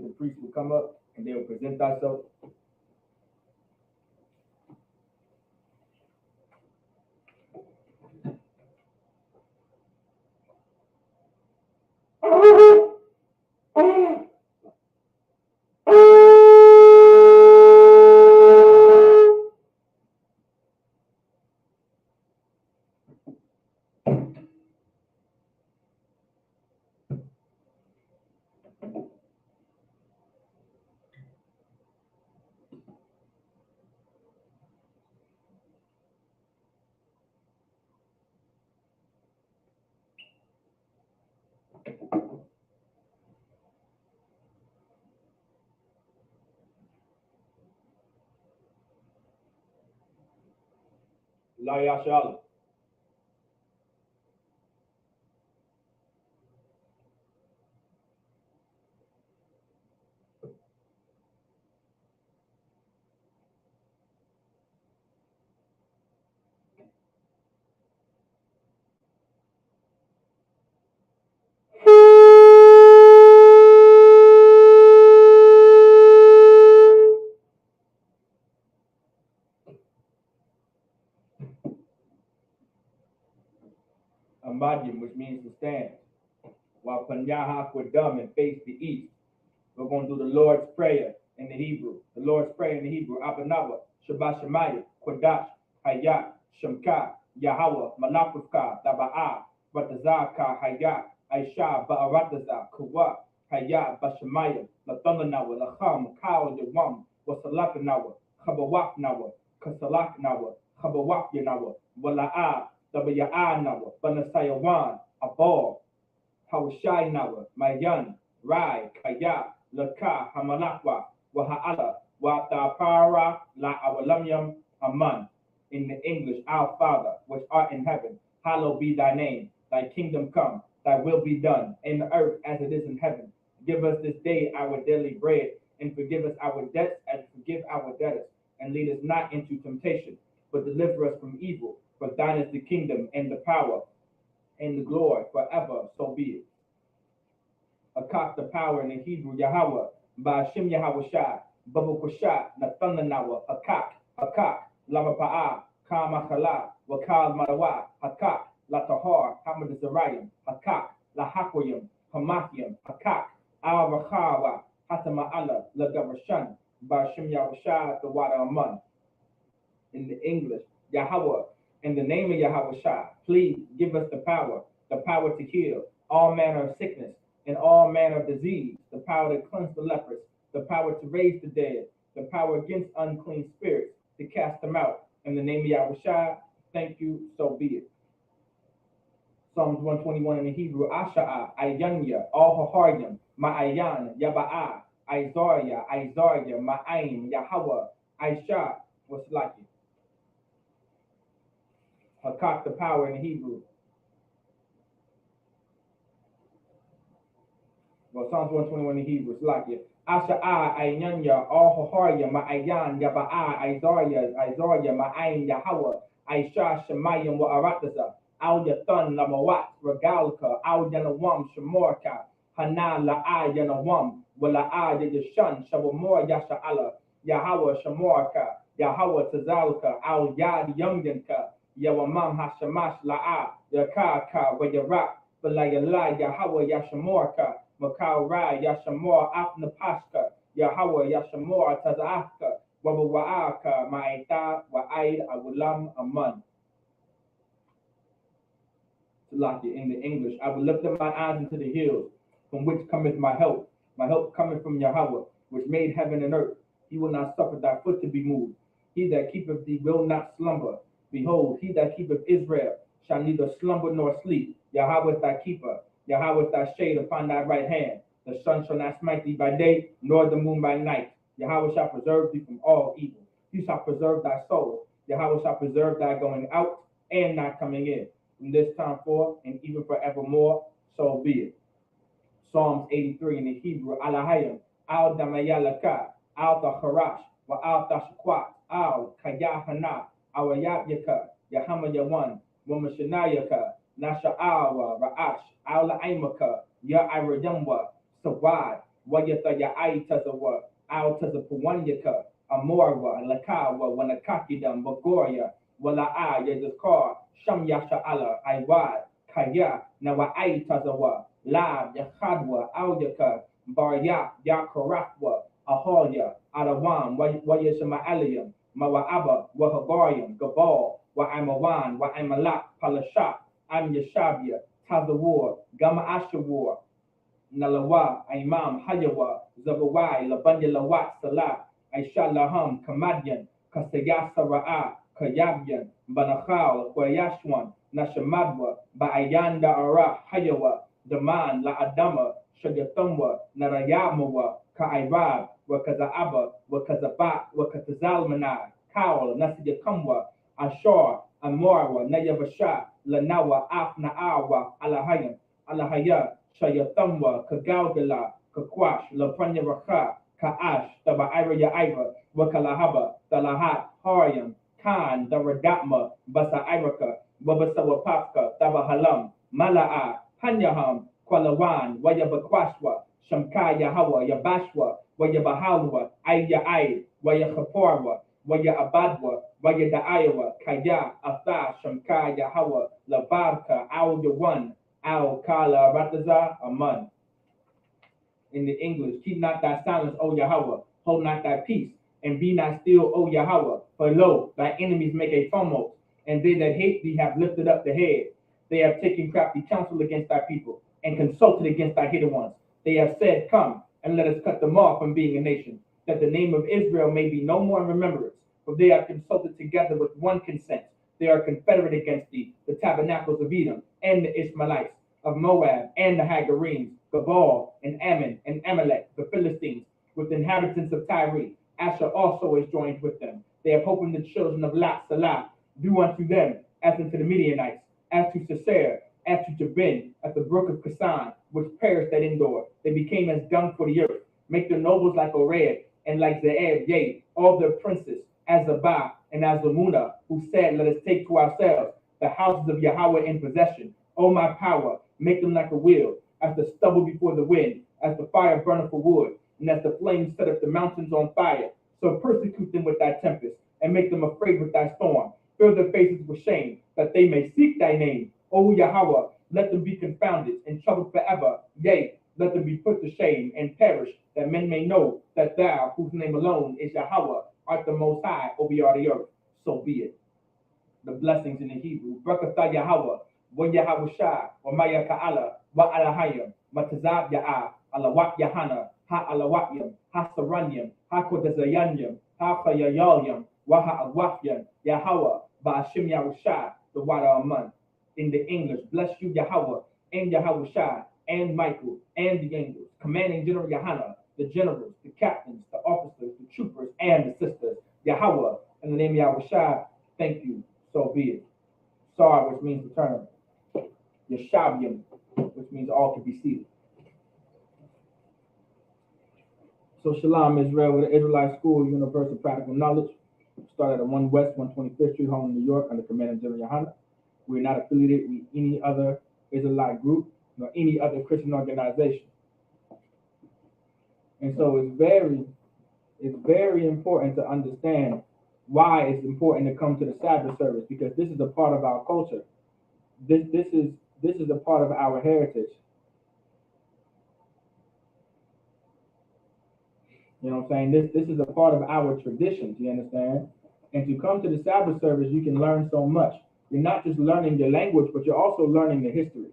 the priest will come up and they will present themselves. La Yashal. Amadim, which means to stand. While Panyaha Kwadam and face the east. We're going to do the Lord's Prayer in the Hebrew. The Lord's Prayer in the Hebrew. Abanawa, Shabbat Shemaya, Kwadash, Hayat, Shemka, Yahweh, Malakufka, Daba'a, Batazaka, Hayat, Aisha, Ba'arataza, Kuwa, Hayat, Bashemaya, Latanganawa, Lacham, Kao, Yawam, Wasalakanawa, Chabawaknawa, Kasalaknawa, Chabawakyanawa, Wala'a, Dabaya'anawa, Banasayawan, Abor, Hawashai Mayan, Rai, Kaya, Laka, Hamalakwa, Waha'ala, Watapara, La Awalamyam, Aman. In the English, Our Father, which art in heaven, hallowed be thy name. Thy kingdom come, thy will be done, in the earth as it is in heaven. Give us this day our daily bread, and forgive us our debts as we forgive our debtors. And lead us not into temptation, but deliver us from evil. For thine is the kingdom, and the power, and the glory forever, so be it. Akak the power in the Hebrew, Yahweh, Ba'ashim Yahweh Shai, Babu Kushat, Nathanawa, Akak, Lavapa'a, Kamakala, Wakal Marawa, Hakak, Latahar, Hamad Zarayim, Hakak, Lahakoyim, Hamakium, Hakak, Al Rachawa, Hatama'ala, Lagavashan, Ba'ashim Yahweh Shai, the water Aman. In the English, Yahweh, in the name of Yahweh Shai, please give us the power to heal all manner of sickness and all manner of disease, the power to cleanse the lepers, the power to raise the dead, the power against unclean spirits, to cast them out. In the name of Yahweh Shai, thank you, so be it. Psalms 121 in the Hebrew, Asha'a, Ayanya, All Haharyam, Ma'ayan, Yaba'a, Isaiah, Ma'aim, Yahweh, Aisha, what's like it? Hakak the power in the Hebrew. Well, Psalms 121 in the Hebrew, it's like it. Asha'a, Ayanya, All Haharyam, Ma'ayan, Yaba'a, Isaiah, Ma'aim, Yahweh, Aisha, Shemayim, Wa'arataza, Al Yathan, Lamawat, Regalka, Al Yanawam, Shemorka, Hana, La'a, Yanawam, Wala'a, Yashan, Shabamor, Yasha'ala, Yahweh, Shemorka, Yahweh, Tazalka, Al Yad, Yumyanka, Yawamam, Hashamash, La'a, Yakaka, Wayarak, Balayala, Yahweh, Yashamorka, Makau Rai, Yashamor, Afnapashka, Yahweh, Yashamor, Tazahka, Wabawa'aka, Ma'ita, Wa'aid, Awulam, Aman. In the English, I will lift up my eyes into the hills, from which cometh my help. My help cometh from Yahweh, which made heaven and earth. He will not suffer thy foot to be moved. He that keepeth thee will not slumber. Behold, he that keepeth Israel shall neither slumber nor sleep. Yahweh is thy keeper. Yahweh is thy shade upon thy right hand. The sun shall not smite thee by day, nor the moon by night. Yahweh shall preserve thee from all evil. He shall preserve thy soul. Yahweh shall preserve thy going out and not coming in, from this time forth and even forevermore, so be it. Psalms 83 in the Hebrew, Alahayim, Al Damayalaka, Al Tacharash, Wa Al Tashakwat, Al Kayahana, Awayabyaka, Yahama Yawan, Wamashanayaka, Nasha'awa, Ra'ash, Al Aimaka, Ya Irayamwa, Sawad, Wayataya Aitazawa, Altazapawanyaka, Amorwa, Lakawa, Wanakakidam, Bagoria, Wala Yazakar, Shamyasha Allah, Iwad, Kaya, Nawa Aitazawa, La, Yakhadwa, Alyaka, Barya, Yakarafwa, Aholia, Alawam, Wayashama Aliyam, Mawaaba, Wahagariam, Gabal, Wa'amawan, Wa'amalak, Palashat, Am Yashabia, Tazawar, Gama Ashawar, Nalawa, Imam, Hayawa, Zabawai, Labanya Lawat, Salah, Aisha Laham, Kamadian, Kasayasa Ra'a, Kayabian, Banachal, Kwayashwan, Nashamadwa, Ba'ayanda Ara, Hayawa, Daman, La Adama, Shagatumwa, Narayamawa, Ka'irab, Wakazaaba, Wakazabat, Wakatazalmanai, Kaul, Nasiyakamwa, Ashar, Amorwa, Nayavasha, Lanawa, Afna'awa, Alahayam, Alahaya, Shayatamwa, Kagaudala, Kakwash, Lapranya Raka, Ka'ash, Taba Ira Yaira, Wakalahaba, Talahat, Haryam, Khan, Daradatma, Basa Iraka, Babasawapaka, Taba Halam, Mala'a, Hanyaham, Kwalawan, Wayabakwashwa, Shamka Yahawa, Yabashwa, Wayabahalwa, Aya Ay, Wayahaporwa, Waya Abadwa, Waya Da'ayawa, Kaya, Atha, Shamka Yahawa, Lababka, Al Yawan, Al Kala Rataza Aman. In the English, keep not thy silence, O Yahweh, hold not thy peace, and be not still, O Yahweh, for lo, thy enemies make a tumult, and they that hate thee have lifted up the head. They have taken crafty counsel against thy people, and consulted against thy hidden ones. They have said, come, and let us cut them off from being a nation, that the name of Israel may be no more in remembrance. For they have consulted together with one consent. They are confederate against thee, the tabernacles of Edom, and the Ishmaelites, of Moab, and the Hagarenes, Gabal, and Ammon, and Amalek, the Philistines, with the inhabitants of Tyre. Asher also is joined with them. They have opened the children of Lot Salah, do unto them as unto the Midianites, as to Sisera, as to Jabin, at the brook of Kasan, which perished at Endor. They became as dung for the earth. Make their nobles like Ored, and like Zeeb, yea, all their princes, as Zabah, and as Zamuna, who said, let us take to ourselves the houses of Yahweh in possession. O my power, make them like a wheel, as the stubble before the wind, as the fire burneth for wood, and as the flames set up the mountains on fire. So persecute them with thy tempest, and make them afraid with thy storm. Fill their faces with shame, that they may seek thy name. O Yahweh, let them be confounded and troubled forever. Yea, let them be put to shame and perish, that men may know that thou, whose name alone is Yahweh, art the most high over all the earth. So be it. The blessings in the Hebrew. Barakatah Yahweh, wa Yahweh Shai, wa Maya Ka'ala, wa Alahayim, Matazab Ya'ah, Alawat Yahana, Ha Alawatyam, Ha Saranyam, Ha Kodazayanyam, Ha Chayayalyam, wa Ha'awafyam, Yahweh, Ba'ashim Yahushai, the water Aman. In the English, bless you Yahweh, and Yahweh Shai, and Michael, and the angels, commanding General Yahana, the generals, the captains, the officers, the troopers, and the sisters. Yahweh, in the name of Yahweh Shai, thank you, so be it. Sar, which means return. Yeshabium, which means all can be seated. So Shalom Israel, with the Israelite School of Universal Practical Knowledge, started at 1 West 125th Street, home in New York, under command of General Yahana. We're not affiliated with any other Israelite group nor any other Christian organization. And so it's very important to understand why it's important to come to the Sabbath service, because this is a part of our culture. This is a part of our heritage. You know what I'm saying? This is a part of our traditions, you understand? And to come to the Sabbath service, you can learn so much. You're not just learning the language, but you're also learning the history.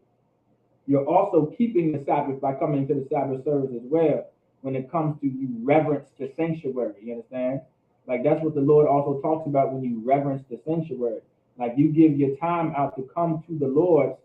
You're also keeping the Sabbath by coming to the Sabbath service as well, when it comes to you reverence the sanctuary, you understand? Like that's what the Lord also talks about when you reverence the sanctuary. Like you give your time out to come to the Lord's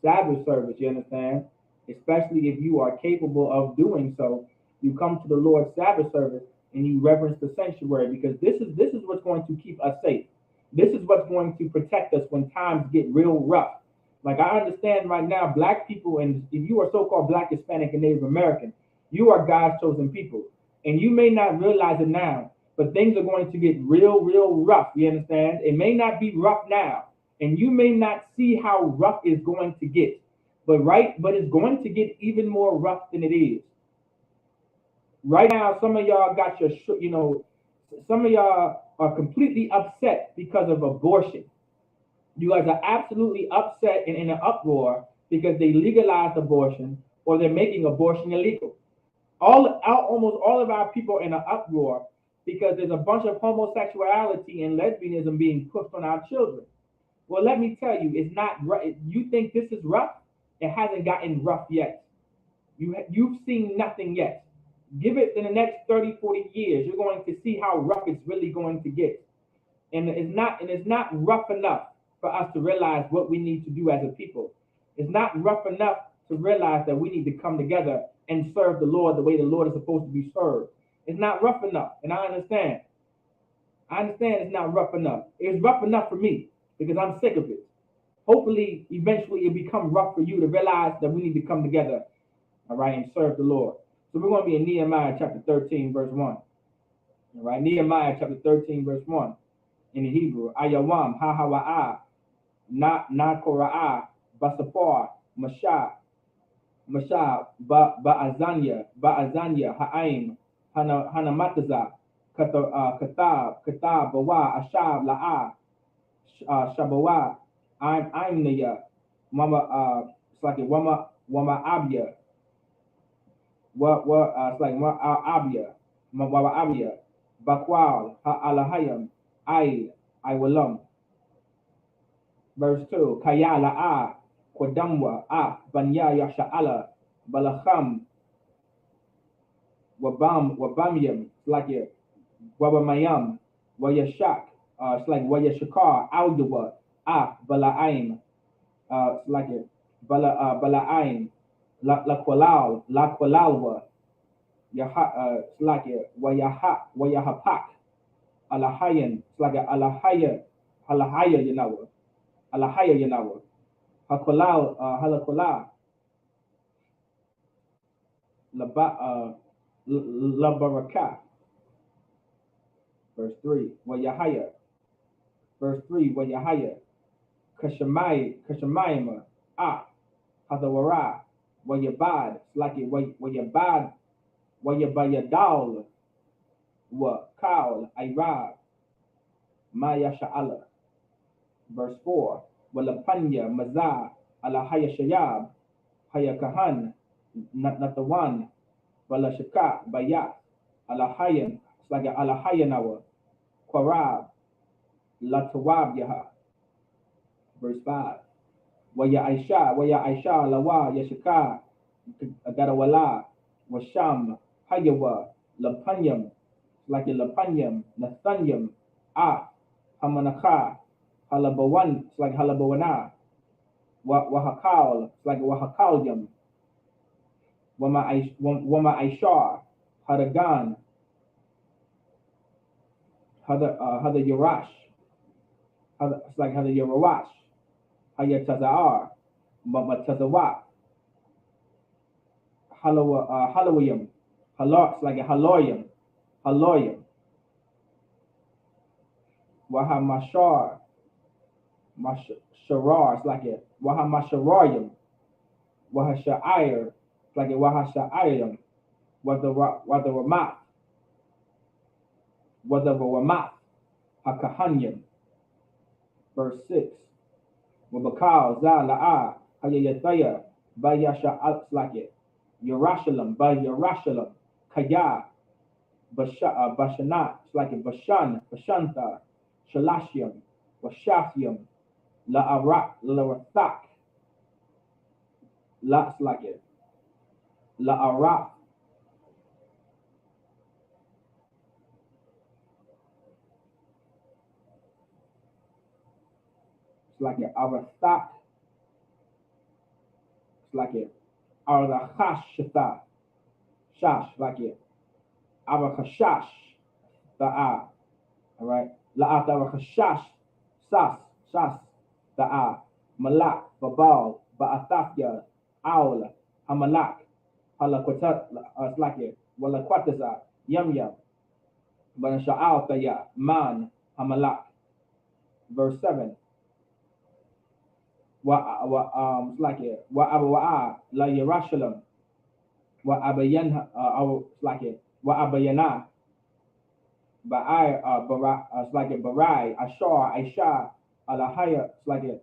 Sabbath service, you understand? Especially if you are capable of doing so, you come to the Lord's Sabbath service and you reverence the sanctuary, because this is what's going to keep us safe. This is what's going to protect us when times get real rough. Like I understand right now, black people, and if you are so-called black, Hispanic, and Native American, you are God's chosen people. And you may not realize it now, but things are going to get real rough, you understand? It may not be rough now, and you may not see how rough it's going to get. But it's going to get even more rough than it is. Right now, some of y'all got your, some of y'all are completely upset because of abortion. You guys are absolutely upset and in an uproar because they legalized abortion or they're making abortion illegal. Almost all of our people are in an uproar because there's a bunch of homosexuality and lesbianism being pushed on our children. Well, let me tell you, it's not. You think this is rough? It hasn't gotten rough yet. You've seen nothing yet. Give it in the next 30, 40 years, you're going to see how rough it's really going to get. And it's not rough enough for us to realize what we need to do as a people. It's not rough enough to realize that we need to come together and serve the Lord the way the Lord is supposed to be served. It's not rough enough, and I understand. I understand it's not rough enough. It's rough enough for me because I'm sick of it. Hopefully, eventually, it become rough for you to realize that we need to come together, all right, and serve the Lord. So we're going to be in Nehemiah chapter 13, verse 1. All right, Nehemiah chapter 13, verse 1 in the Hebrew. Ayawam, ha-ha-wa-ah, na-kora'a, basapar, Masha, Ba'azanya, Ha'aim, Hanamataza, Katab, Bawa, Ashab, La'a, Shabawa, I'm Naya, Mama, it's like a Wama Abia, it's like Abia, Mawa Abia, Bakwal, Ha'alahayam, I Walam. Verse 2, Kaya La'a, Kwadamwa, Banya Yasha'ala, Balacham, Wabamyam, it's like it, Wabamayam, Wayashak, it's like Wayashakar, Aldawa, Bala'aim, it's like it, Bala'aim, La Kwalalwa, it's like it, Wayahapak, Alahayan, it's like a Alahaya, Yanawa, Halakola, Labaraka, verse 3, Wayahaya, verse 3, Wayahaya, Kashamayima, Hadawara, Wayabad, Slaki, Wayabayadal, Kaul, Irab, Maya Sha'ala, verse 4, Walapanya, Mazah, Alahaya Shayab, Hayakahan, Natawan, Balashaka, Bayat, Alahayan, it's like Alahayanawa, Kwarab, Latawab Yaha, verse 5, Waya Aisha, Lawa, Yashaka, Garawala, Washam, Hayawa, Lapanyam, like a Lapanyam, Nathanyam, Hamanaka, Halabawan, it's like Halabawana, Wahakal, it's like Wahakalyam, Wama Aishar, Hadagan, Hada Yarash, it's like Hada Yarawash, Hayatazar, Matazawak, Halawayam, it's like a Haloyam, Wahamashar, Sharar, it's like a Wahamasharayam, Wahasha'ir, it's like a Wahasha'ayam, Wadawamath, Hakahanyam, verse 6, Wabakal, Zala'a, Hayayataya, Bayasha, it's like it, Yerushalayim, Yerushalayim, Kaya, Bashanat, it's like a Bashanta, Shalashiam, Washafiam, La'arak, it's like it, La'arak, it's like it, Arastak, it's like it, Arachashata, Shash, like it, Arakashash, Ta'a, all right, La'at Arakashash, Shas, Ta'a, Malak, Babal, Ba'athafya, Aul, Hamalak, Halakotat, it's like it, Walakwataza, Yam, Banasha'al Taya, Man, Hamalak, verse 7, it's like it, Abawa'a, La Yerushalayim, Abayan, it's like it, wa abayana, Ba'i, Slagit Barai, Ashar, Aisha, Alahaya, Slagit,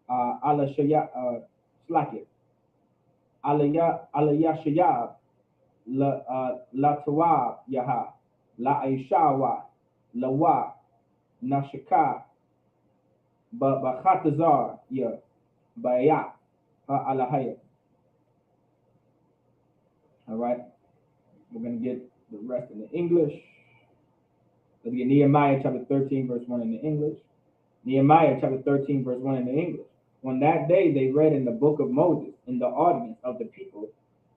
Alashaya, Slagit, Alaya Shayab, La Tawab, Yaha, La Aishawa, Lawa, Nashaka, Bakhatazar, Ya, Bayak, Alahaya. All right, we're going to get the rest in the English. Let's get Nehemiah chapter 13, verse 1 in the English. Nehemiah chapter 13, verse 1 in the English. On that day they read in the book of Moses in the audience of the people,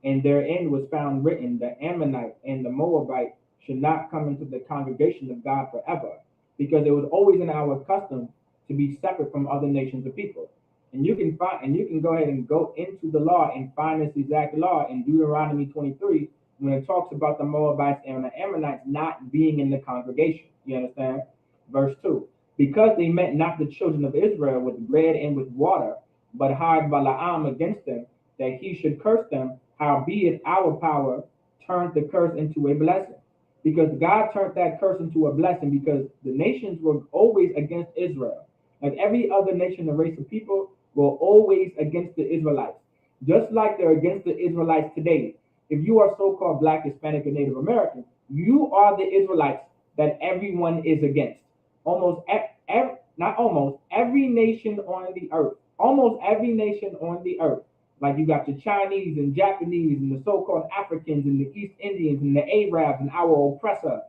and therein was found written, the Ammonite and the Moabite should not come into the congregation of God forever, because it was always in our custom to be separate from other nations of people. And you can go ahead and go into the law and find this exact law in Deuteronomy 23 when it talks about the Moabites and the Ammonites not being in the congregation. You understand? Verse 2. Because they met not the children of Israel with bread and with water, but hired Balaam against them, that he should curse them, howbeit our power turned the curse into a blessing. Because God turned that curse into a blessing, because the nations were always against Israel. Like every other nation and race of people were always against the Israelites. Just like they're against the Israelites today. If you are so-called Black, Hispanic, and Native American, you are the Israelites that everyone is against. Every nation on the earth, almost every nation on the earth, like you got the Chinese and Japanese and the so-called Africans and the East Indians and the Arabs and our oppressor,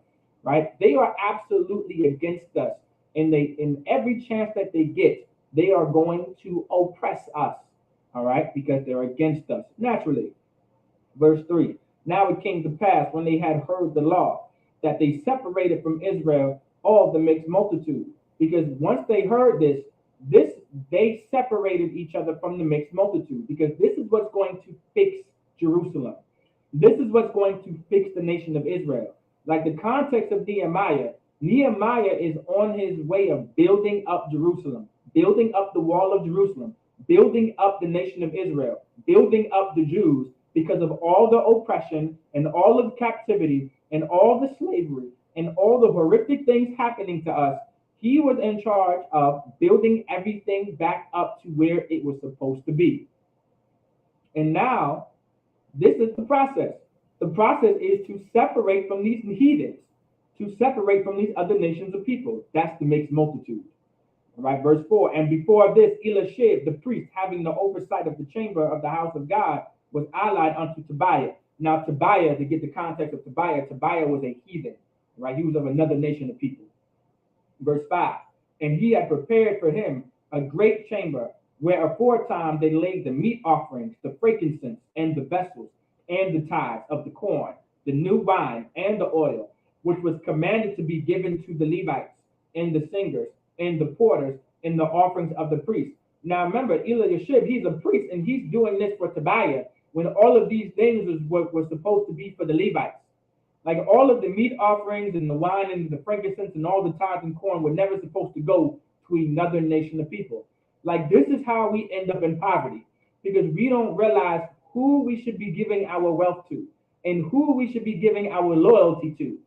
right? They are absolutely against us, and in every chance that they get, they are going to oppress us, all right, because they're against us naturally. Verse 3. Now it came to pass when they had heard the law that they separated from Israel all the mixed multitude, because once they heard this, they separated each other from the mixed multitude, because this is what's going to fix Jerusalem. This is what's going to fix the nation of Israel. Like the context of Nehemiah is on his way of building up Jerusalem, building up the wall of Jerusalem, building up the nation of Israel, building up the Jews, because of all the oppression and all of captivity and all the slavery and all the horrific things happening to us. He was in charge of building everything back up to where it was supposed to be. And now, this is the process. The process is to separate from these heathens, to separate from these other nations of people. That's the mixed multitude. All right, verse 4. And before this, Elishib, the priest, having the oversight of the chamber of the house of God, was allied unto Tobiah. Now, Tobiah, to get the context of Tobiah was a heathen, right? He was of another nation of people. Verse 5. And he had prepared for him a great chamber, where aforetime they laid the meat offerings, the frankincense, and the vessels, and the tithes of the corn, the new wine, and the oil, which was commanded to be given to the Levites, and the singers, and the porters, and the offerings of the priests. Now remember, Eliashib, he's a priest, and he's doing this for Tobiah, when all of these things was what was supposed to be for the Levites. Like all of the meat offerings and the wine and the frankincense and all the tithes and corn were never supposed to go to another nation of people. Like this is how we end up in poverty, because we don't realize who we should be giving our wealth to, and who we should be giving our loyalty to,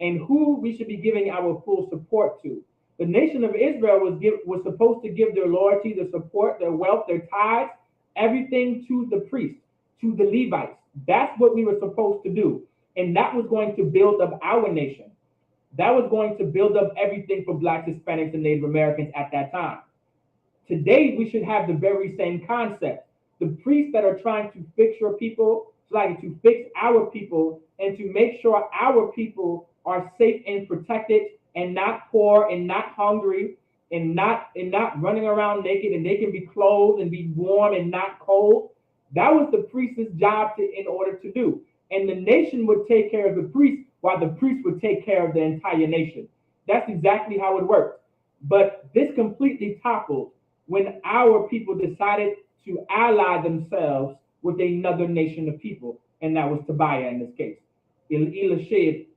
and who we should be giving our full support to. The nation of Israel was supposed to give their loyalty, their support, their wealth, their tithes, everything to the priests, to the Levites. That's what we were supposed to do. And that was going to build up our nation. That was going to build up everything for Blacks, Hispanics, and Native Americans at that time. Today, we should have the very same concept. The priests that are trying to fix your people, like to fix our people, and to make sure our people are safe and protected, and not poor and not hungry, and not running around naked, and they can be clothed and be warm and not cold. That was the priest's job in order to do. And the nation would take care of the priest, while the priest would take care of the entire nation. That's exactly how it worked. But this completely toppled when our people decided to ally themselves with another nation of people, and that was Tobiah in this case. Elishib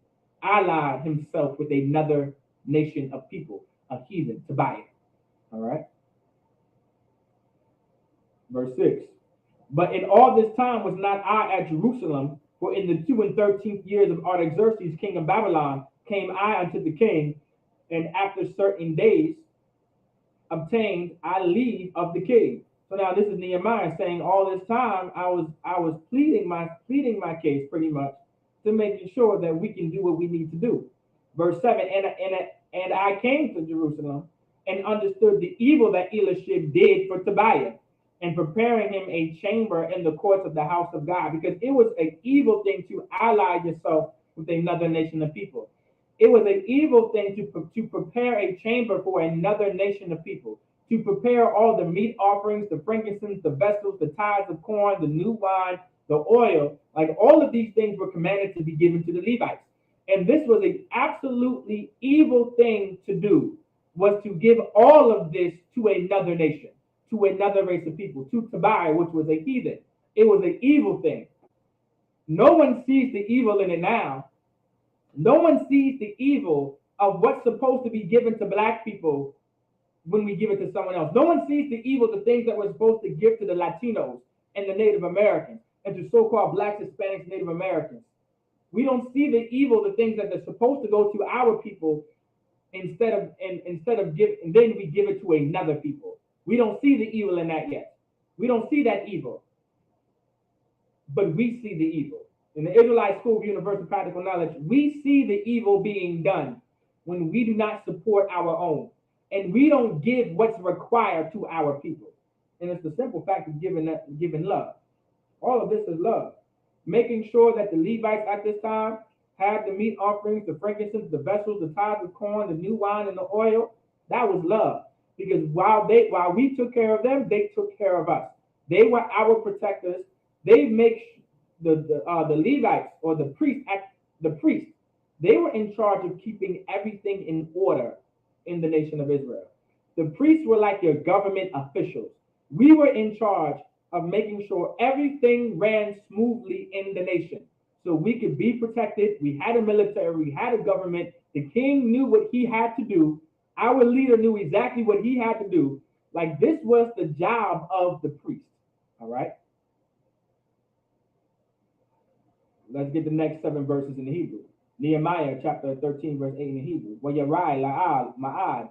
allied himself with another nation of people, a heathen, Tobiah. All right. Verse 6. But in all this time was not I at Jerusalem, For in the 2 and 13th years of Artaxerxes, king of Babylon, came I unto the king, and after certain days obtained I leave of the king. So now this is Nehemiah saying all this time I was pleading my case pretty much to making sure that we can do what we need to do. Verse 7, and I came to Jerusalem and understood the evil that Elishib did for Tobiah, and preparing him a chamber in the courts of the house of God, because it was an evil thing to ally yourself with another nation of people. It was an evil thing to prepare a chamber for another nation of people, to prepare all the meat offerings, the frankincense, the vessels, the tithes of corn, the new wine, the oil. Like all of these things were commanded to be given to the Levites. And this was an absolutely evil thing to do, was to give all of this to another nation, to another race of people, to Tobiah, which was a heathen. It was an evil thing. No one sees the evil in it now. No one sees the evil of what's supposed to be given to black people when we give it to someone else. No one sees the evil, the things that we're supposed to give to the Latinos and the Native Americans and to so-called blacks, Hispanics, Native Americans. We don't see the evil, the things that are supposed to go to our people instead of give, and then we give it to another people. We don't see the evil in that yet. We don't see that evil, but we see the evil. In the Israelite School of Universal Practical Knowledge, we see the evil being done when we do not support our own, and we don't give what's required to our people. And it's the simple fact of giving love. All of this is love. Making sure that the Levites at this time had the meat offerings, the frankincense, the vessels, the tithes of corn, the new wine, and the oil. That was love. Because while we took care of them, they took care of us. They were our protectors. They make the Levites or the priests, they were in charge of keeping everything in order in the nation of Israel. The priests were like your government officials. We were in charge of making sure everything ran smoothly in the nation, so we could be protected. We had a military, we had a government. The king knew what he had to do. Our leader knew exactly what he had to do. Like, this was the job of the priest. All right. Let's get the next 7 verses in the Hebrew. Nehemiah chapter 13, verse 8 in the Hebrew. Wayarai la'al ma'ad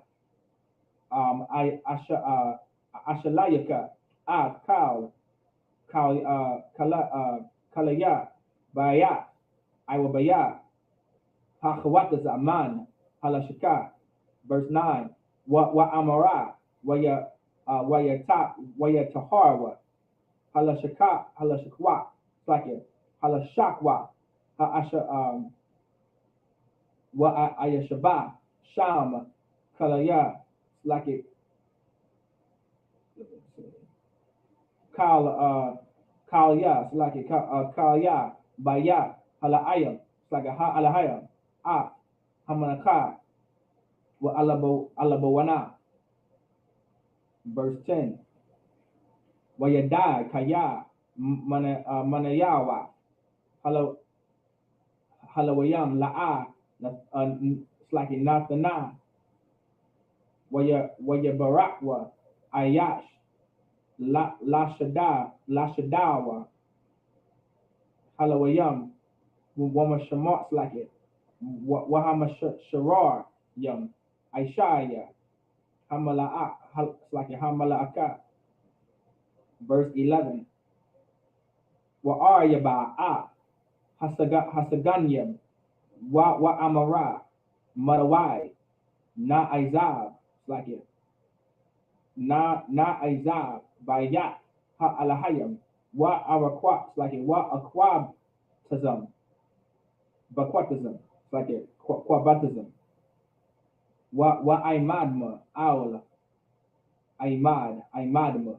ashalayaka ad kalaya baya iwabaya hachawata zaman halashaka. Verse 9. Wa amara wayataharwa halashakwa. It's like it. Halashakwa, wa ayashaba, sham, kalaya, like it, kalya, like it, kalya, baya, halayam, it's like a halayam, hamanaka, wa alabawana. Verse 10. Wayadai, kaya, manayawa. Halawayam la'a slaki nathana waya barakwa ayash lashadawa halawayam wama shamat slaki wahama sharar yam aishaya hamala'a slaki hamala'aka. Verse 11. Wa aryaba'a Hasaganyam, wa amara, marawai, na izab, like it, na izab, bayat, ha alahayam, wa araquat, like it, wa aquabtism, baquatism, like it, quabatism, wa aimadma, aul, aimadma.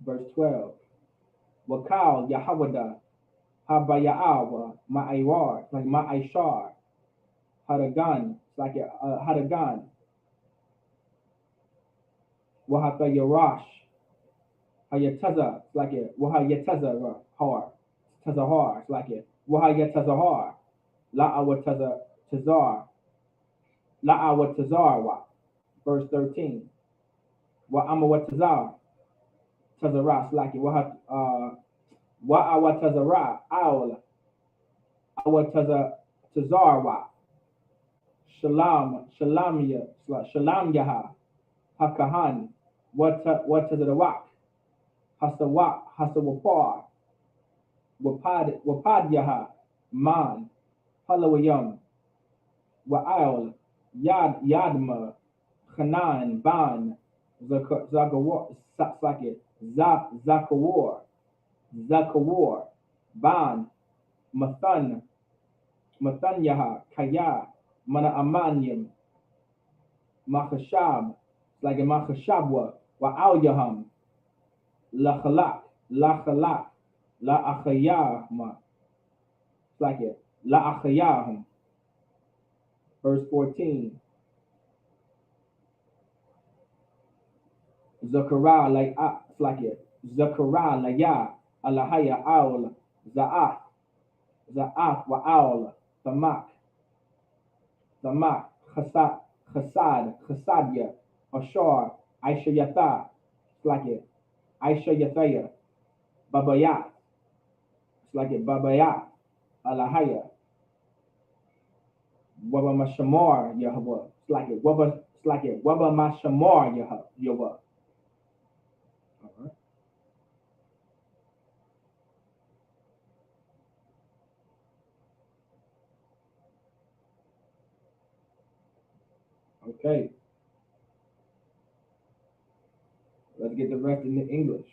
Verse 12. Wakal Yahawada, Habayaawa, Ma'aiwar, like Ma'aishar, Hadagan, like Hadagan, Wahata Yarash, Hayataza, like it, Wahayataza har, Tazahar, like it, Wahayatazahar, La'awataza Tazar, La'awatazarwa. Verse 13. Wa Amawatazar, Tazaras, like it, wa awatazara, aul, awatazarwa, shalom yaha, hakahan, watazarawak, hasawapar, wapad yaha, man, halawayam, wa'al, yadma, Hanan, Ban, Zakawar, Zakawar, Ban, Mathanyaha, Kaya, Mana Amanyam, Machashab, like a Machashabwa, Wa'al Lachalak, La Achayahma, like it, La Achayahum, verse 14. Zachariah like it. Zachariah laya alahaya aul za'af wa aul tamak chasadya ashar aishayatha like it. Aishayathaya babayat like it babayat alahaya waba mashamar yahwa like it waba mashamar yahwa. Okay, let's get the rest in the English.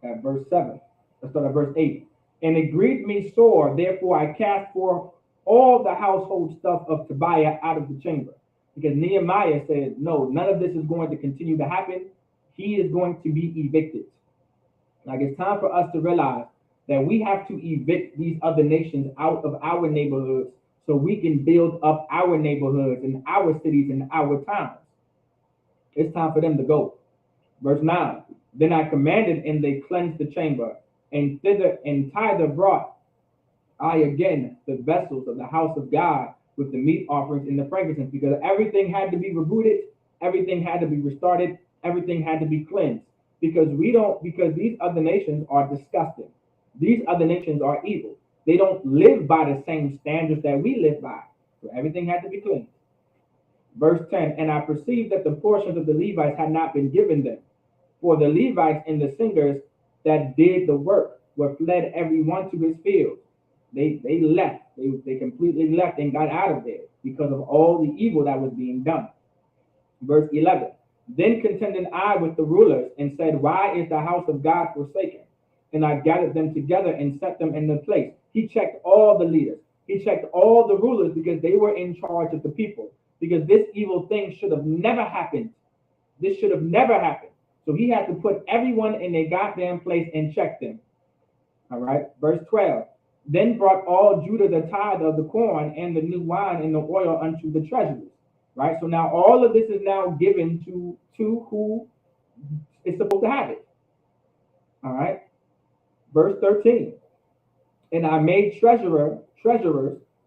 At verse 7. Let's start at verse 8. And it grieved me sore, therefore I cast forth all the household stuff of Tobiah out of the chamber. Because Nehemiah said, no, none of this is going to continue to happen. He is going to be evicted. Like it's time for us to realize that we have to evict these other nations out of our neighborhoods so we can build up our neighborhoods and our cities and our towns. It's time for them to go. Verse 9. Then I commanded, and they cleansed the chamber, and thither brought I again the vessels of the house of God with the meat offerings and the frankincense, because everything had to be rebooted, everything had to be restarted, everything had to be cleansed. Because these other nations are disgusting. These other nations are evil. They don't live by the same standards that we live by. So everything had to be cleansed. Verse 10, and I perceived that the portions of the Levites had not been given them. For the Levites and the singers that did the work were fled every one to his field. They left. They completely left and got out of there because of all the evil that was being done. Verse 11. Then contended I with the rulers and said, why is the house of God forsaken? And I gathered them together and set them in their place. He checked all the leaders. He checked all the rulers because they were in charge of the people. Because this evil thing should have never happened. This should have never happened. So he had to put everyone in their goddamn place and check them. All right. Verse 12. Then brought all Judah the tithe of the corn and the new wine and the oil unto the treasuries. Right. So now all of this is now given to who is supposed to have it. All right. Verse 13. And I made treasurers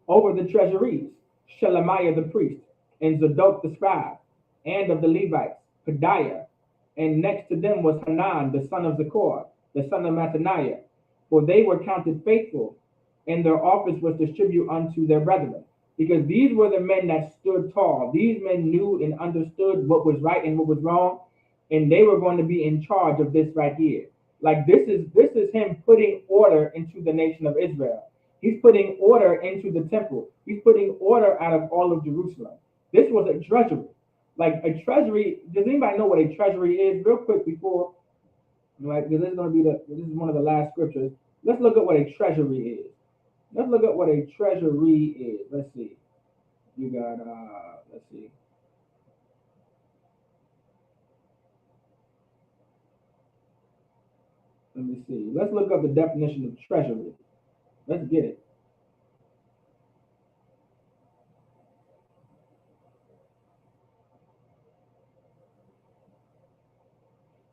over the treasuries, Shelemiah the priest, and Zadok the scribe, and of the Levites, Pedaiah, and next to them was Hanan, the son of Zaccur, the son of Mattaniah, for they were counted faithful, and their office was distributed unto their brethren. Because these were the men that stood tall. These men knew and understood what was right and what was wrong, and they were going to be in charge of this right here. Like this is him putting order into the nation of Israel. He's putting order into the temple. He's putting order out of all of Jerusalem. This was a treasury. Like a treasury, does anybody know what a treasury is? Real quick before, like this is one of the last scriptures. Let's look at what a treasury is. Let's look at what a treasury is. Let's see. You got let's see. Let me see. Let's look up the definition of treasury. Let's get it.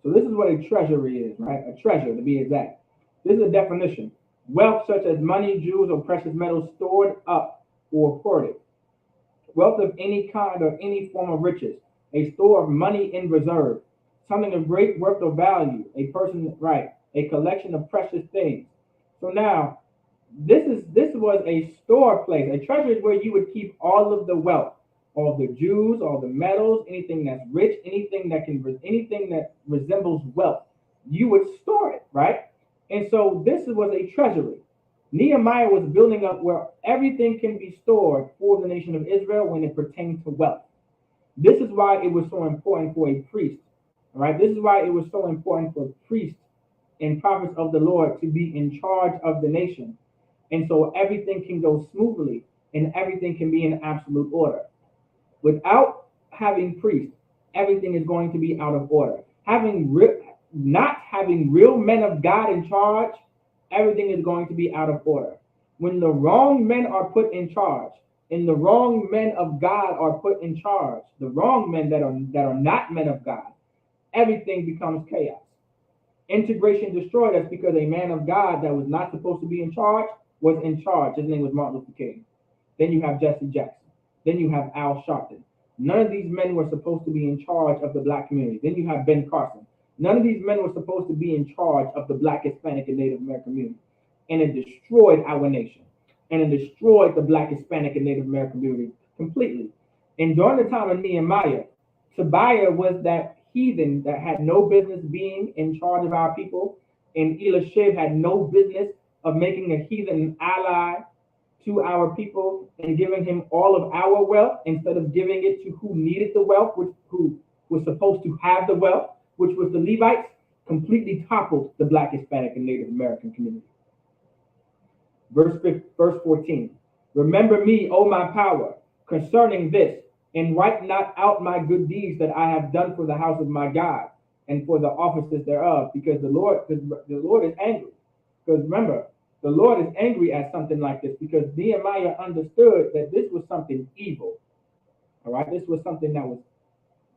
So this is what a treasury is, right? A treasure, to be exact. This is a definition. Wealth such as money, jewels, or precious metals stored up or hoarded. Wealth of any kind or any form of riches. A store of money in reserve. Something of great worth or value. A person, right? A collection of precious things. So now, this was a store place. A treasure is where you would keep all of the wealth, all the jewels, all the metals, anything that's rich, anything that resembles wealth. You would store it, right? And so this was a treasury. Nehemiah was building up where everything can be stored for the nation of Israel when it pertains to wealth. This is why it was so important for a priest. All right. This is why it was so important for priests and prophets of the Lord to be in charge of the nation. And so everything can go smoothly and everything can be in absolute order. Without having priests, everything is going to be out of order. Not having real men of God in charge, everything is going to be out of order. When the wrong men are put in charge, and the wrong men of God are put in charge, the wrong men that are not men of God, everything becomes chaos. Integration destroyed us because a man of God that was not supposed to be in charge was in charge. His name was Martin Luther King. Then you have Jesse Jackson. Then you have Al Sharpton. None of these men were supposed to be in charge of the black community. Then you have Ben Carson. None of these men were supposed to be in charge of the black, Hispanic, and Native American community. And it destroyed our nation. And it destroyed the black, Hispanic, and Native American community completely. And during the time of Nehemiah, Tobiah was that heathen that had no business being in charge of our people. And Elishib had no business of making a heathen an ally to our people and giving him all of our wealth instead of giving it to who needed the wealth, who was supposed to have the wealth, which was the Levites, completely toppled the black, Hispanic, and Native American community. Verse 14. Remember me, O my power, concerning this, and wipe not out my good deeds that I have done for the house of my God and for the offices thereof, because the Lord is angry. Because remember, the Lord is angry at something like this because Nehemiah understood that this was something evil. All right, this was something that was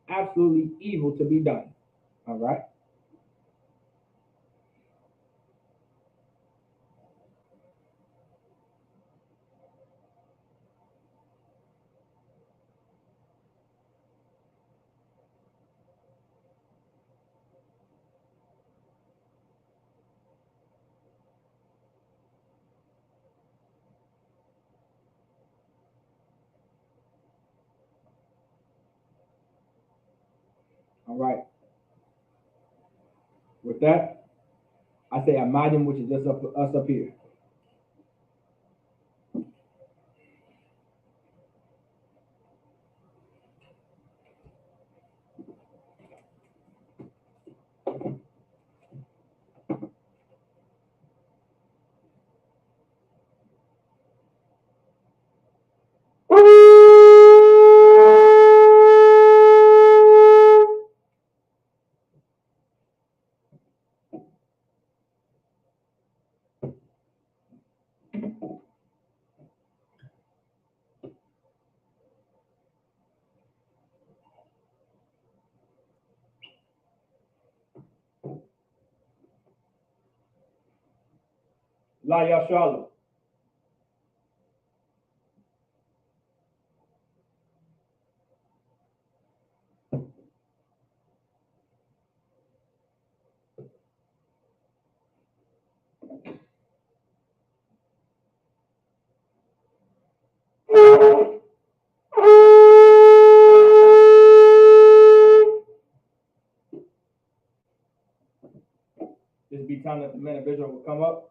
absolutely evil to be done. All right. All right. With that, I say Amayim, which is just us up here. La Yashala. This be time that the men of Israel will come up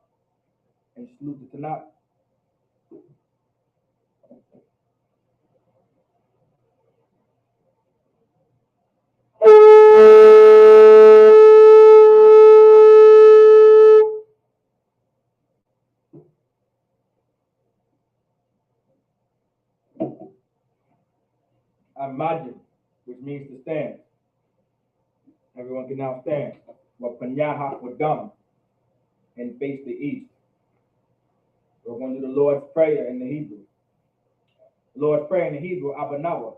and salute the Tanakh. Imagine, which means to stand. Everyone can now stand. Wapanyaha Wadam and face the east. We're going to do the Lord's Prayer in the Hebrew. Lord's Prayer in the Hebrew, Abanawa.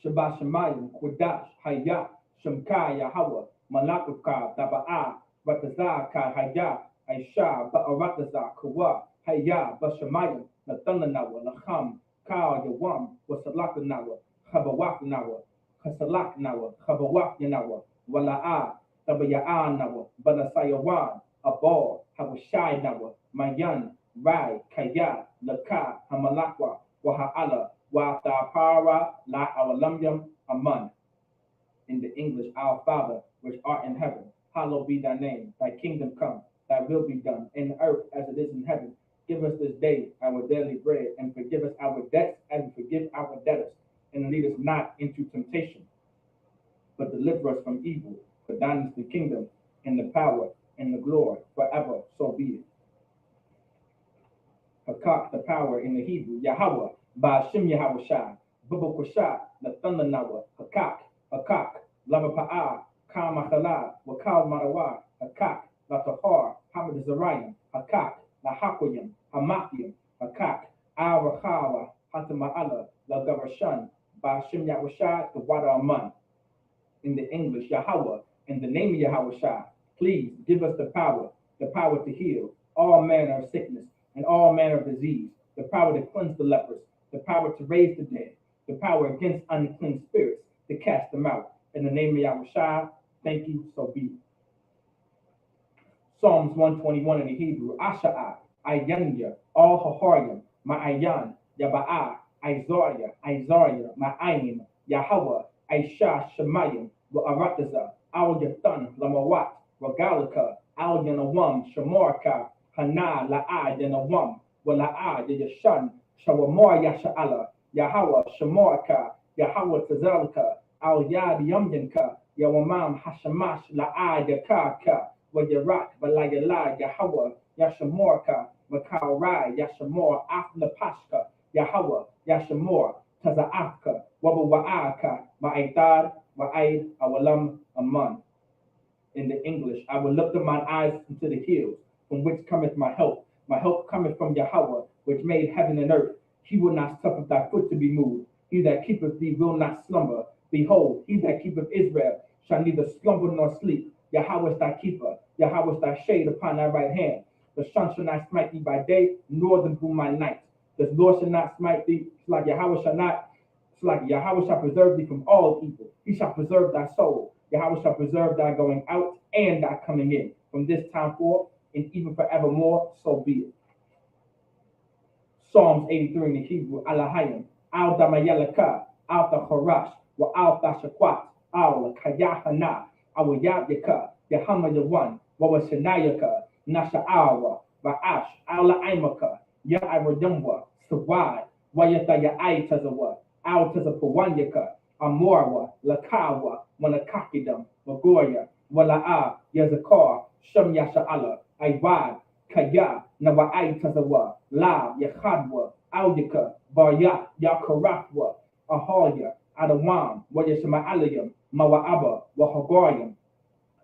Shabbat Shemayim, Kodash, Hayah, Shemka, Yahweh, Malakuka, Daba'a, Batazaka, Hayah, Aisha, Ba'arataza, Kawa, Hayah, Bashamayim, Nathanawa, Lacham, Ka, Yawam, Wasalakanawa, Habawakanawa, Hasalakanawa, Habawakanawa, Wala'a, Tabaya'anawa, Balasayawan, Abal, Hawashai Nawa, Mayan, Rai, Kaya, Laka, Hamalakwa, Waha'ala, Wathapara, La Awalamyam, Aman. In the English, Our Father, which art in heaven, hallowed be thy name. Thy kingdom come, thy will be done, in earth as it is in heaven. Give us this day our daily bread, and forgive us our debts as we forgive our debtors. And lead us not into temptation, but deliver us from evil. For thine is the kingdom, and the power, and the glory, forever. So be it. Hakak, the power in the Hebrew, Yahweh, Ba'ashim Yahweh Shai, Bubukwashah, the thunder Nawa, Hakak, Lava Pa'a, Kamachala, Wakal Marawa, Hakak, Latahar, Hamad Zarayim, Hakak, Lahakoyim, Hamathim, Hakak, Al Rahawa, Hatama'ala, La Gavashan, Ba'ashim Yahweh Shai, the water Aman. In the English, Yahweh, in the name of Yahweh Shai, please give us the power to heal all manner of sickness and all manner of disease, the power to cleanse the lepers, the power to raise the dead, the power against unclean spirits, to cast them out. In the name of Yahweh Shai, thank you, so be it. Psalms 121 in the Hebrew, Asha'a, Ayanya, All Haharyam, Ma'ayan, Yaba'a, Isaiah, Ma'ayin, Yahweh, Aisha, Shemayim, Wa'arataza, Al Yathan, Lamawat, Wagalika, Al Yanawam, Shamarka, Hana, La'a, Yanawam, Wala'a, Yashan, Shawamor Yasha'ala, Yahweh, Shamarka, Yahweh Tazalka, Al Yad Yamyanka, Yawamam, Hashamash, La'a, Yakaka, Wayarak, Balayala, Yahweh, Yashamorka, Makal Rai, Yashamor, Afnapashka, Yahweh, Yashamor, Taza'afka, Wabawa'aka, Ma'aitad, Ma'aid, Awalam, Aman. In the English, I will lift up mine eyes into the hills, from which cometh my help. My help cometh from Yahweh, which made heaven and earth. He will not suffer thy foot to be moved. He that keepeth thee will not slumber. Behold, he that keepeth Israel shall neither slumber nor sleep. Yahweh is thy keeper. Yahweh is thy shade upon thy right hand. The sun shall not smite thee by day, nor the moon by night. The Lord shall not smite thee, Yahweh shall preserve thee from all evil. He shall preserve thy soul. Yahweh shall preserve thy going out and thy coming in, from this time forth and even forevermore, so be it. Psalms 83 in the Hebrew, Alahayim, Al Damayalaka, Al Tachorash, Wa Al Tashakwat, Al Kayahana, Al Yabyaka, Yahama Yawan, Wa Washanayaka, Nasha'awa, Va'ash, Al Aimaka, Ya'aradumwa, Sawad, Wayata Ya'ai Tazawa, Al Tazapawanyaka, Amorwa, Lakawa, Wanakakidam, Magoya, Wala'a, Yazakar, Shem Yasha'ala, Aiwad, Kaya, Nawa'ai Tazawa, La, Yakhadwa, Audika, Barya, Yakarafwa, Ahaya, Adawam, Wayashama'alayam, Mawa'aba, Wahagoriam,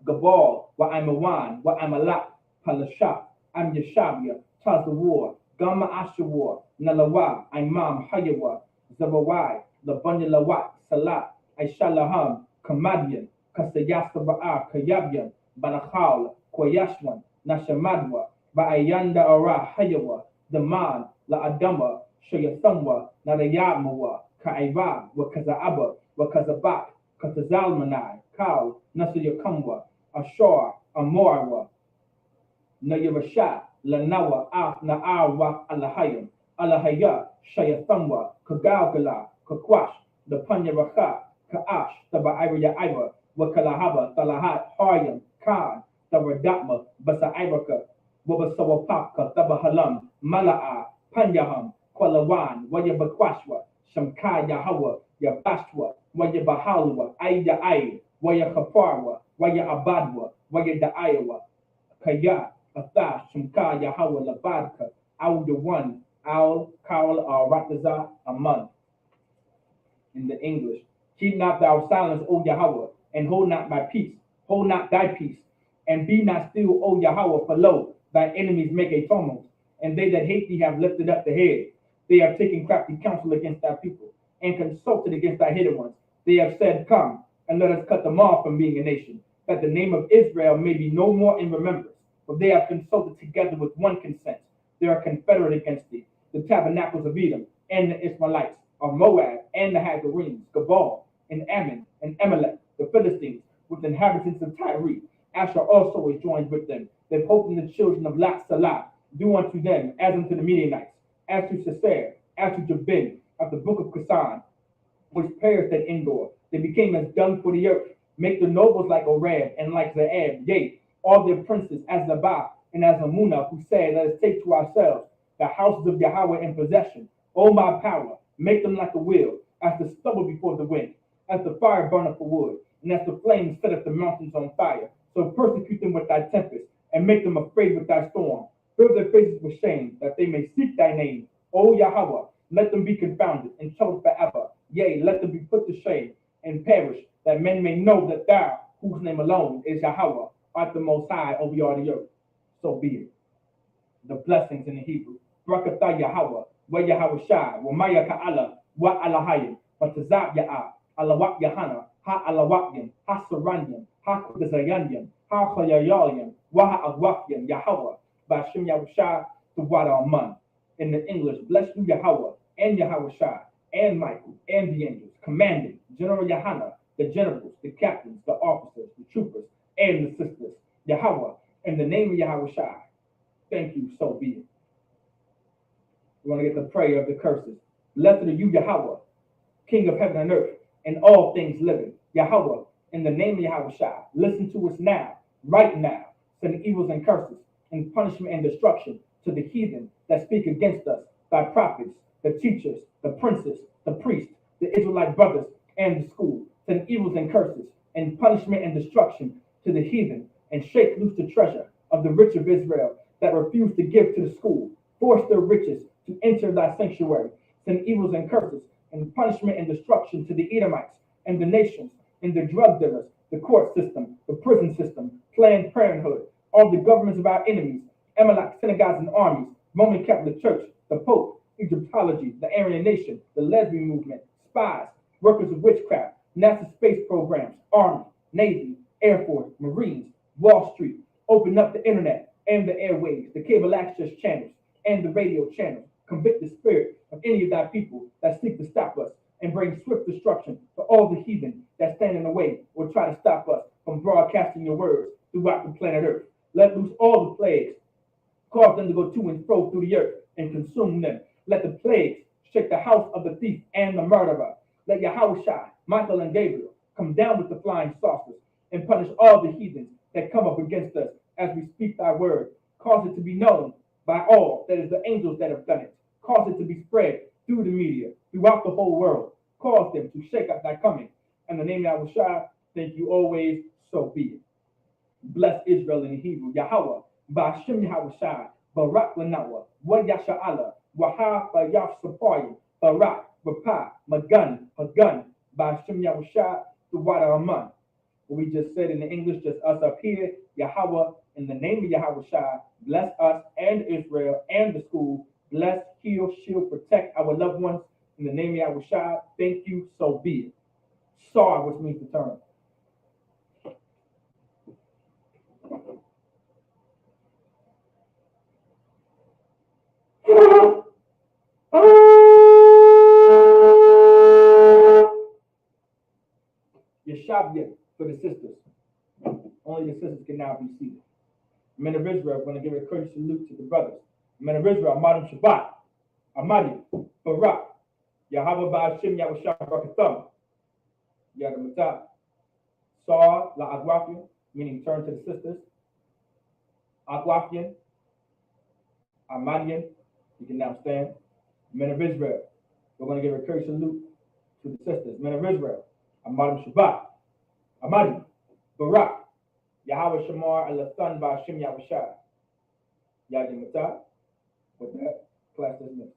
Gabal, Wa'amawan, Wa'amalak, Palasha, Am Yashabia, Tazawar, Gama Ashawar, Nalawa, Imam Hayawa, Zawawai, Labanya Lawat, Salat, Aishalaham, Kamadian, Kasayasabaa, Kayabian, Banachal, Koyashwan, Nashamadwa, Ba'ayanda Ara Hayawa, Daman, La Adama, Shayathamwa, Nadayamawa, Ka'aiba, Wakazaaba, Wakazabak, Katazalmanai, Kal, Nasayakamwa, Ashar, Amorwa, Nayarasha, Lanawa, Af Na'awa, Alahayam, Alahaya, Shayathamwa, Kagalgala, Kakwash, the Panyaraka, Ka'ash, the Ba'ira Iva, Wakalahaba, Talahat, Haryam, Khan, the Radakma, Basa'iraka, Wabasawapaka, Tabahalam, Mala'a, Panyaham, Kwalawan, Wayabakwashwa, Shamka Yahawa, Yabashwa, Wayabahalwa, Aya Ay, Wayakaparwa, Wayabadwa, Wayadaayawa, Kaya, Athash, Shamka Yahawa, Labadka, Al Yawan, Al Kal Rataza, Aman. In the English, keep not thou silence, O Yahweh, and hold not my peace, hold not thy peace, and be not still, O Yahweh, for lo, thy enemies make a tumult, and they that hate thee have lifted up the head. They have taken crafty counsel against thy people, and consulted against thy hidden ones. They have said, come, and let us cut them off from being a nation, that the name of Israel may be no more in remembrance. For they have consulted together with one consent. They are confederate against thee, the tabernacles of Edom, and the Ishmaelites, of Moab, and the Hagarenes, Gabal, and Ammon, and Amalek, the Philistines, with the inhabitants of Tyre. Asher also is joined with them, that hope in the children of Lot Salah. Do unto them as unto the Midianites, as to Sisera, as to Jabin, of the book of Kasan, which perished at Endor. They became as dung for the earth. Make the nobles like Oreb and like Zeeb, yea, all their princes as Zabah and as Amunah, who say, let us take to ourselves the houses of Yahweh in possession. O my power, make them like a wheel, as the stubble before the wind, as the fire burneth for wood, and as the flames setteth the mountains on fire. So persecute them with thy tempest, and make them afraid with thy storm. Fill their faces with shame, that they may seek thy name. O Yahweh, let them be confounded and troubled forever. Yea, let them be put to shame and perish, that men may know that thou, whose name alone is Yahweh, art the most high over all the earth. So be it. The blessings in the Hebrew. Barakatah Yahweh, wa Yahweh Shai, wa Maya Ka'ala, wa Alahayim, wa Tazab Ya'ah, Alawak Yahana, ha Alawakyam, ha Saranyam, ha Kudazayanyam, ha Khayayayam, wa ha Agwakyam, Yahweh, Bashim Yahushai, to Wada Aman. In the English, bless you Yahweh, and Yahweh Shai, and Michael, and the angels, commanding General Yahana, the generals, the captains, the officers, the troopers, and the sisters. Yahweh, in the name of Yahweh Shai. Thank you, so be it. We want to get the prayer of the curses. Blessed are you, Yahweh, King of heaven and earth, and all things living. Yahweh, in the name of Yahweh Shai, listen to us now, right now. Send evils and curses, and punishment and destruction to the heathen that speak against us, thy prophets, the teachers, the princes, the priests, the Israelite brothers, and the school. Send evils and curses, and punishment and destruction to the heathen, and shake loose the treasure of the rich of Israel that refuse to give to the school. Force their riches to enter thy sanctuary. Send evils and curses, and punishment and destruction to the Edomites and the nations, and the drug dealers, the court system, the prison system, Planned Parenthood, all the governments of our enemies, Amalek synagogues and armies, Roman Catholic Church, the Pope, Egyptology, the Aryan Nation, the lesbian movement, spies, workers of witchcraft, NASA space programs, Army, Navy, Air Force, Marines, Wall Street. Open up the internet and the airwaves, the cable access channels, and the radio channels. Convict the spirit of any of thy people that seek to stop us, and bring swift destruction to all the heathen that stand in the way or try to stop us from broadcasting your words throughout the planet Earth. Let loose all the plagues, cause them to go to and fro through the earth and consume them. Let the plagues shake the house of the thief and the murderer. Let Yahweh Shai, Michael, and Gabriel come down with the flying saucers and punish all the heathens that come up against us as we speak thy word. Cause it to be known by all that is the angels that have done it. Cause it to be spread through the media, throughout the whole world. Cause them to shake up thy coming. In the name of Yahweh Shai, thank you always, so be it. Bless Israel in the Hebrew. Yahweh, Ba'ashem Yahweh Shai, Barak Lanawa, Wa Yasha'ala, Waha Bayaf Sapayim, Barak, Rapah, Magun, Hagun, Ba'ashem Yahweh Shai, the Wada Aman. What we just said in the English, just us up here, Yahweh, in the name of Yahweh Shai, bless us and Israel and the school. Bless, heal, shield, protect our loved ones. In the name of Yahweh Shai, thank you, so be it. Sar, which means to turn. Yeshavia for the sisters. Only the sisters can now be seated. Men of Israel, we're going to give a courteous salute to the brothers. Men of Israel, Amadim Shabbat, Amadim, Barak, Yahweh Ba'ashem Yahweh Shai Barakatham, Yadamatah, Sar La Agwafian, meaning turn to the sisters. Agwafian, Amadian, you can now stand. Men of Israel, we're going to give a courteous salute to the sisters. Men of Israel, Amadim Shabbat, Amadim, Barak, Yahweh Shamar Al-Athan Ba'ashem Yahweh Shai. Yadamatah. With that, class dismissed.